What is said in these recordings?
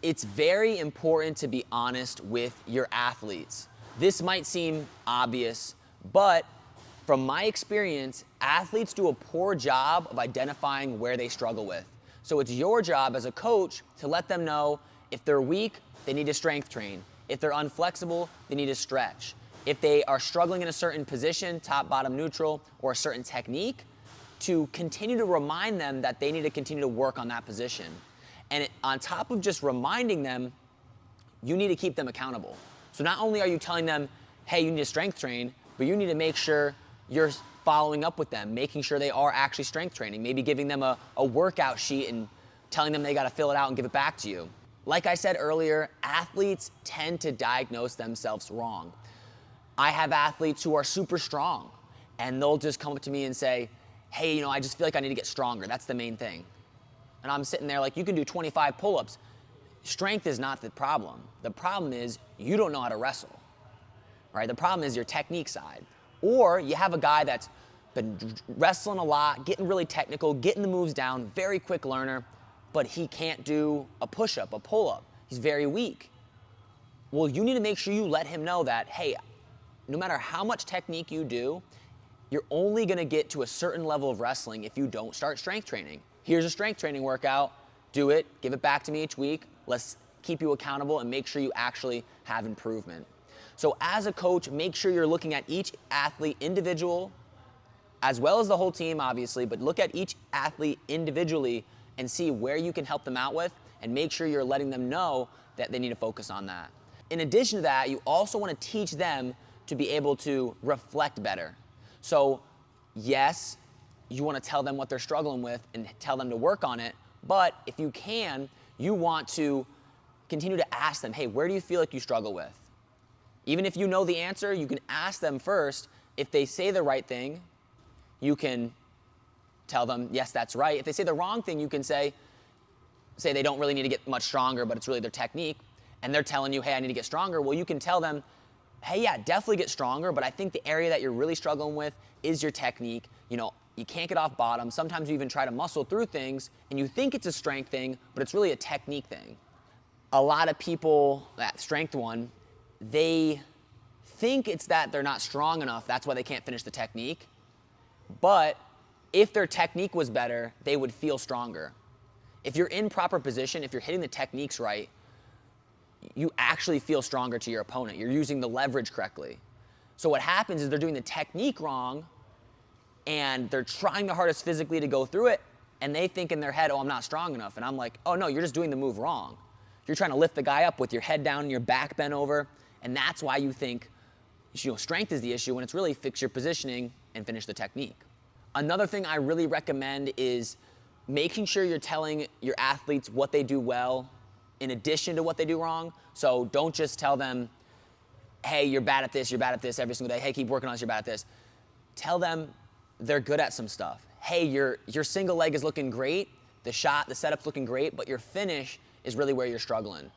It's very important to be honest with your athletes. This might seem obvious, but from my experience, athletes do a poor job of identifying where they struggle with. So it's your job as a coach to let them know if they're weak, they need to strength train. If they're unflexible, they need to stretch. If they are struggling in a certain position, top, bottom, neutral, or a certain technique, to continue to remind them that they need to continue to work on that position. And on top of just reminding them, you need to keep them accountable. So not only are you telling them, hey, you need to strength train, but you need to make sure you're following up with them, making sure they are actually strength training, maybe giving them a workout sheet and telling them they gotta fill it out and give it back to you. Like I said earlier, athletes tend to diagnose themselves wrong. I have athletes who are super strong, and they'll just come up to me and say, hey, I just feel like I need to get stronger. That's the main thing. And I'm sitting there like, you can do 25 pull-ups. Strength is not the problem. The problem is you don't know how to wrestle, right? The problem is your technique side. Or you have a guy that's been wrestling a lot, getting really technical, getting the moves down, very quick learner, but he can't do a push-up, a pull-up. He's very weak. Well, you need to make sure you let him know that, hey, no matter how much technique you do, you're only gonna get to a certain level of wrestling if you don't start strength training. Here's a strength training workout, do it, give it back to me each week. Let's keep you accountable and make sure you actually have improvement. So as a coach, make sure you're looking at each athlete individual, as well as the whole team, obviously, but look at each athlete individually and see where you can help them out with, and make sure you're letting them know that they need to focus on that. In addition to that, you also wanna teach them to be able to reflect better. So yes, you wanna tell them what they're struggling with and tell them to work on it, but if you can, you want to continue to ask them, hey, where do you feel like you struggle with? Even if you know the answer, you can ask them first. If they say the right thing, you can tell them, yes, that's right. If they say the wrong thing, you can say they don't really need to get much stronger, but it's really their technique, and they're telling you, hey, I need to get stronger. Well, you can tell them, hey, yeah, definitely get stronger, but I think the area that you're really struggling with is your technique. You can't get off bottom. Sometimes you even try to muscle through things, and you think it's a strength thing, but it's really a technique thing. A lot of people, that strength one, they think it's that they're not strong enough, that's why they can't finish the technique. But if their technique was better, they would feel stronger. If you're in proper position, if you're hitting the techniques right, you actually feel stronger to your opponent. You're using the leverage correctly. So what happens is they're doing the technique wrong, and they're trying the hardest physically to go through it, and they think in their head, oh, I'm not strong enough. And I'm like, oh no, you're just doing the move wrong. You're trying to lift the guy up with your head down and your back bent over, and that's why you think strength is the issue, when it's really fix your positioning and finish the technique. Another thing I really recommend is making sure you're telling your athletes what they do well in addition to what they do wrong. So don't just tell them, hey, you're bad at this every single day. Hey, keep working on this, you're bad at this. Tell them they're good at some stuff. Hey, your single leg is looking great, the setup's looking great, but your finish is really where you're struggling.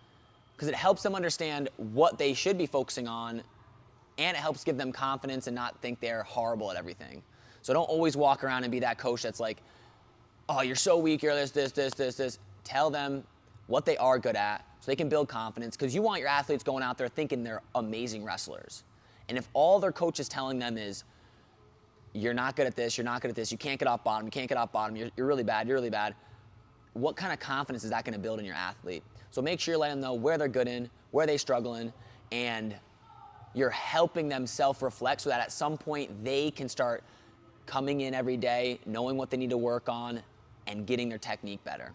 Because it helps them understand what they should be focusing on, and it helps give them confidence and not think they're horrible at everything. So don't always walk around and be that coach that's like, oh, you're so weak, you're this. Tell them what they are good at so they can build confidence, because you want your athletes going out there thinking they're amazing wrestlers. And if all their coach is telling them is, you're not good at this, you can't get off bottom, you're really bad, what kind of confidence is that gonna build in your athlete? So make sure you let them know where they're good in, where they're struggling, and you're helping them self-reflect so that at some point they can start coming in every day, knowing what they need to work on, and getting their technique better.